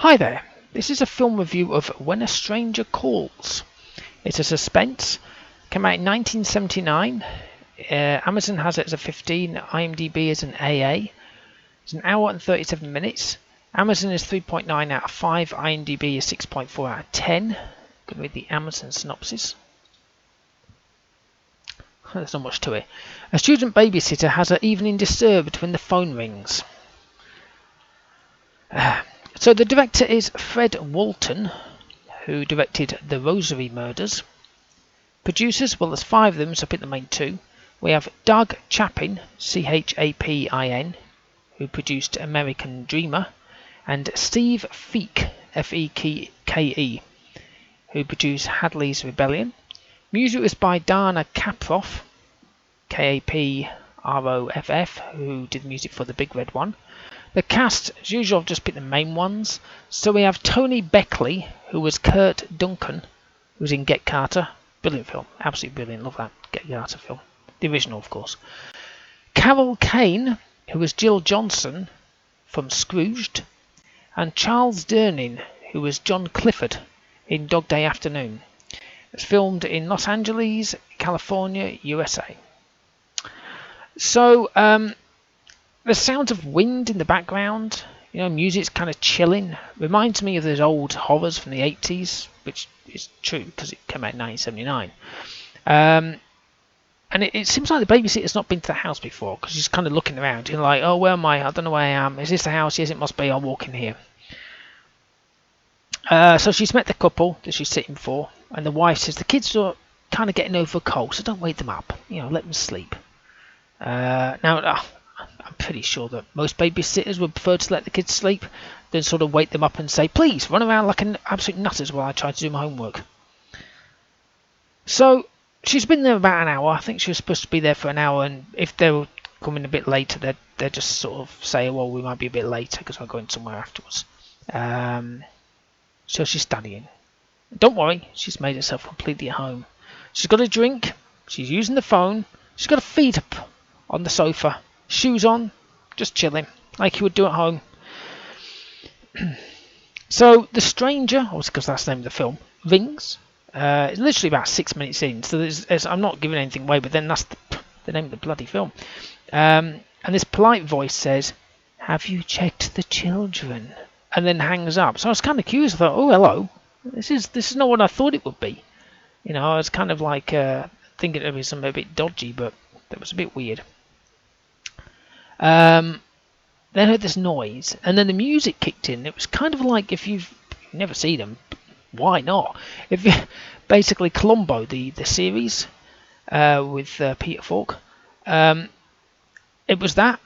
Hi there, this is a film review of When a Stranger Calls. It's a suspense, came out in 1979, Amazon has it as a 15, IMDb as an AA. It's an hour and 37 minutes, Amazon is 3.9 out of 5, IMDb is 6.4 out of 10. Going to read the Amazon synopsis. There's not much to it. A student babysitter has her evening disturbed when the phone rings. So the director is Fred Walton, who directed The Rosary Murders. Producers, well, there's 5 of them, so I picked the main 2. We have Doug Chapin, Chapin, who produced American Dreamer, and Steve Feeke, Feke, who produced Hadley's Rebellion. Music was by Dana Kaproff, Kaproff, who did music for The Big Red One. The cast, as usual, I've just picked the main ones. So we have Tony Beckley, who was Kurt Duncan, who was in Get Carter. Brilliant film, absolutely brilliant, love that Get Carter film. The original, of course. Carol Kane, who was Jill Johnson from Scrooged. And Charles Durning, who was John Clifford in Dog Day Afternoon. It's filmed in Los Angeles, California, USA. So, the sounds of wind in the background, music's kind of chilling. Reminds me of those old horrors from the 80s, which is true because it came out in 1979. And it seems like the babysitter's not been to the house before because she's kind of looking around. You're like, oh, where am I? I don't know where I am. Is this the house? Yes, it must be. I'll walk in here. So she's met the couple that she's sitting for, and the wife says the kids are kind of getting over a cold, so don't wake them up. Let them sleep. Now, I'm pretty sure that most babysitters would prefer to let the kids sleep than sort of wake them up and say, please, run around like an absolute nutters while I try to do my homework. So, she's been there about an hour. I think she was supposed to be there for an hour, and if they were coming a bit later, they'd just sort of say, well, we might be a bit later because we're going somewhere afterwards. So she's studying. Don't worry, she's made herself completely at home. She's got a drink, she's using the phone, she's got her feet up on the sofa, shoes on, just chilling, like you would do at home. So the stranger, obviously because that's the name of the film, rings. It's literally about 6 minutes in, so I'm not giving anything away, but then that's the name of the bloody film. And this polite voice says, have you checked the children? And then hangs up. So I was kind of curious. I thought, oh, hello. This is not what I thought it would be. I was kind of like thinking it would be something a bit dodgy, but that was a bit weird. Then I heard this noise, and then the music kicked in. It was kind of like, if you've never seen them, why not? If you basically Columbo, the series with Peter Falk, it was that,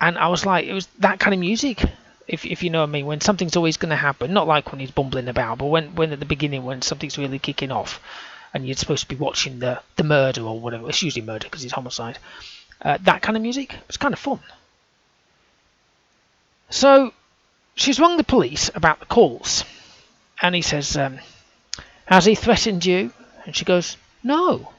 and I was like, it was that kind of music. If you know what I mean, when something's always going to happen, not like when he's bumbling about, but when at the beginning, when something's really kicking off, and you're supposed to be watching the murder or whatever. It's usually murder because it's homicide. That kind of music. It's kind of fun. So she's rung the police about the calls, and he says, has he threatened you? And she goes, no.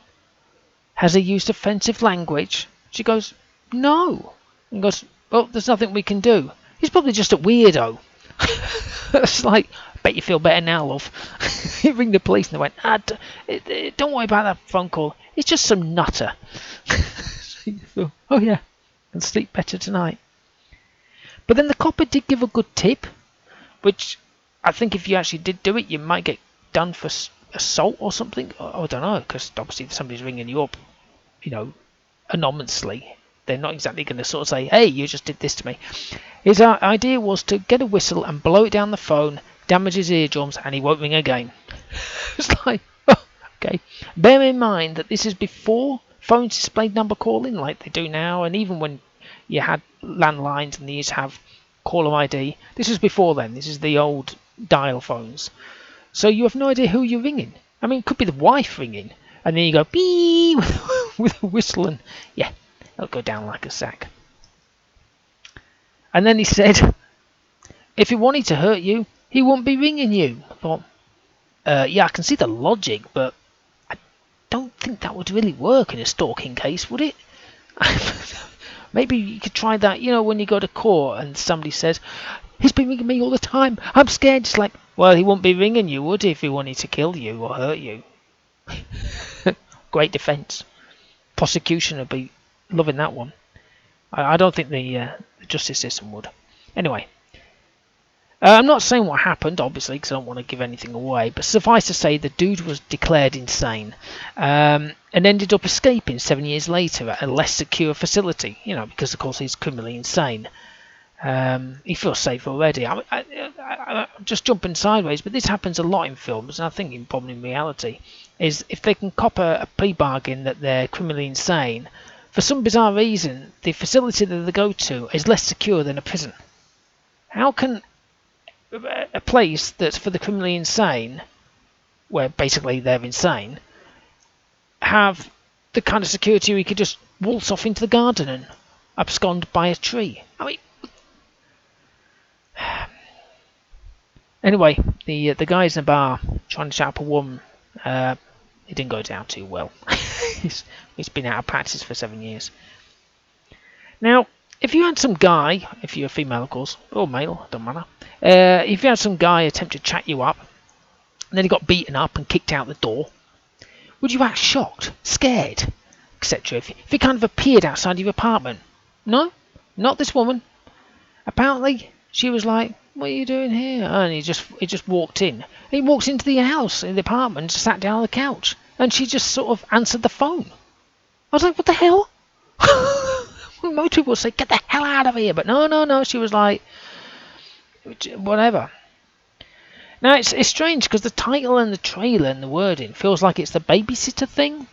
Has he used offensive language? She goes, no. And he goes, well, there's nothing we can do. He's probably just a weirdo. It's like, bet you feel better now, love. You ring the police and they went, don't worry about that phone call. It's just some nutter. Oh yeah, and sleep better tonight. But then the copper did give a good tip, which I think if you actually did do it, you might get done for assault or something. I don't know, because obviously if somebody's ringing you up, anonymously, they're not exactly going to sort of say, hey, you just did this to me. His idea was to get a whistle and blow it down the phone, damage his eardrums, and he won't ring again. It's like, oh, okay. Bear in mind that this is before phones displayed number calling like they do now, and even when you had landlines and they used to have caller ID, this was before then. This is the old dial phones. So you have no idea who you're ringing. I mean, it could be the wife ringing, and then you go, beep, with a whistle, and yeah, it'll go down like a sack. And then he said, if he wanted to hurt you, he wouldn't be ringing you. I thought, yeah, I can see the logic, but I don't think that would really work in a stalking case, would it? Maybe you could try that, when you go to court and somebody says, He's been ringing me all the time. I'm scared. It's like, well, he wouldn't be ringing you, would he, if he wanted to kill you or hurt you? Great defence. Prosecution would be loving that one. I don't think the justice system would. Anyway, I'm not saying what happened, obviously, because I don't want to give anything away, but suffice to say the dude was declared insane and ended up escaping 7 years later at a less secure facility, because, of course, he's criminally insane. He feels safe already. I'm just jumping sideways, but this happens a lot in films, and I think probably in reality, is if they can cop a plea bargain that they're criminally insane, for some bizarre reason, the facility that they go to is less secure than a prison. How can a place that's for the criminally insane, where basically they're insane, have the kind of security where you could just waltz off into the garden and abscond by a tree? I mean, anyway, the guy's in a bar trying to chat up a woman. It didn't go down too well. He's been out of practice for 7 years. Now, if you had some guy, if you're a female of course, or male, don't matter, if you had some guy attempt to chat you up, and then he got beaten up and kicked out the door, would you act shocked, scared, etc. if he kind of appeared outside your apartment? No? Not this woman. Apparently, she was like, what are you doing here? And he just walked in. He walks into the house, in the apartment, sat down on the couch, and she just sort of answered the phone. I was like, what the hell? Most people say, get the hell out of here. But no, she was like, whatever. Now, it's strange because the title and the trailer and the wording feels like it's the babysitter thing.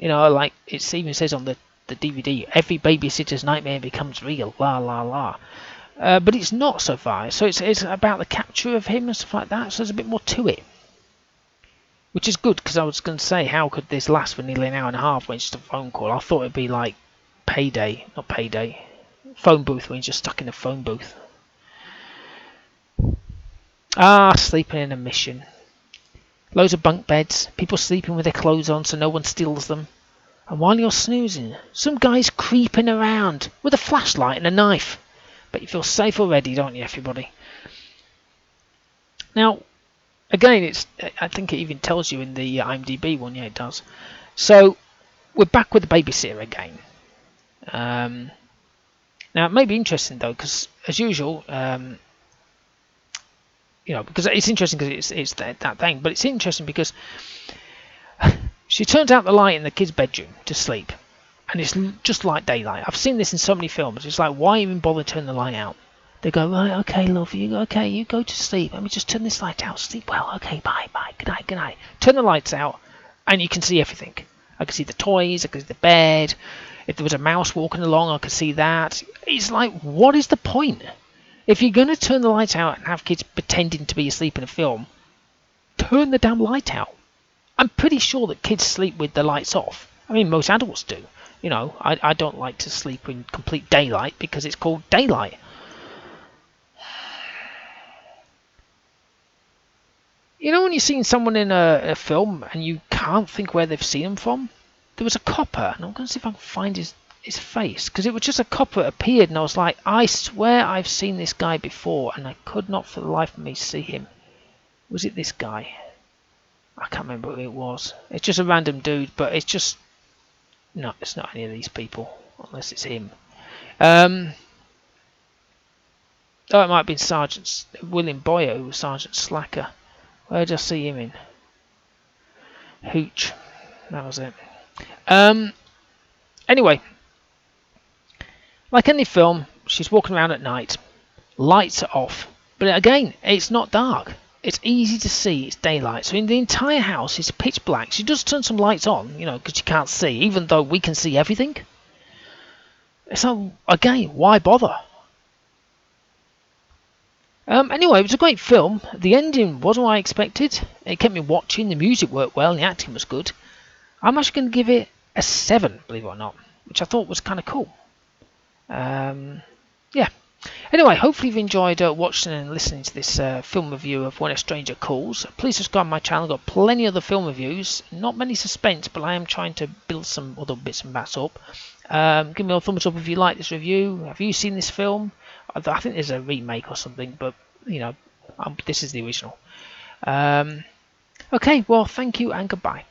Like it even says on the DVD, every babysitter's nightmare becomes real, la la la. But it's not so far. So it's about the capture of him and stuff like that. So there's a bit more to it. Which is good, because I was going to say, how could this last for nearly an hour and a half when it's just a phone call? I thought it'd be like Payday, not Payday, phone booth, when he's just stuck in a phone booth. Sleeping in a mission. Loads of bunk beds, people sleeping with their clothes on so no one steals them. And while you're snoozing, some guy's creeping around with a flashlight and a knife. But you feel safe already, don't you, everybody? Now, again, I think it even tells you in the IMDb one. Yeah, it does. So, we're back with the babysitter again. Now, it may be interesting, though, because, as usual, because it's interesting because it's that thing. But it's interesting because she turns out the light in the kid's bedroom to sleep. And it's just like daylight. I've seen this in so many films. It's like, why even bother turning the light out? They go, right, okay, love, you go to sleep. Let me just turn this light out. Sleep well. Okay, bye, good night. Turn the lights out, and you can see everything. I can see the toys, I can see the bed. If there was a mouse walking along, I could see that. It's like, what is the point? If you're going to turn the lights out and have kids pretending to be asleep in a film, turn the damn light out. I'm pretty sure that kids sleep with the lights off. I mean, most adults do. I don't like to sleep in complete daylight because it's called daylight. When you're seeing someone in a film and you can't think where they've seen them from? There was a copper, and I'm going to see if I can find his face, because it was just a copper that appeared, and I was like, I swear I've seen this guy before, and I could not for the life of me see him. Was it this guy? I can't remember who it was. It's just a random dude, but it's just... No, it's not any of these people, unless it's him. It might have been Sergeant William Boyer, who was Sergeant Slacker. Where did I see him in? Hooch. That was it. Anyway, like any film, she's walking around at night. Lights are off. But again, it's not dark. It's easy to see. It's daylight. So in the entire house, it's pitch black. She does turn some lights on, because you can't see, even though we can see everything. So, again, why bother? Anyway, it was a great film. The ending wasn't what I expected. It kept me watching. The music worked well. And the acting was good. I'm actually going to give it a 7, believe it or not, which I thought was kind of cool. Yeah. Anyway, hopefully you've enjoyed watching and listening to this film review of When a Stranger Calls. Please subscribe to my channel. I've got plenty of other film reviews. Not many suspense, but I am trying to build some other bits and bats up. Give me a thumbs up if you like this review. Have you seen this film? I think there's a remake or something, but this is the original. Okay, well, thank you and goodbye.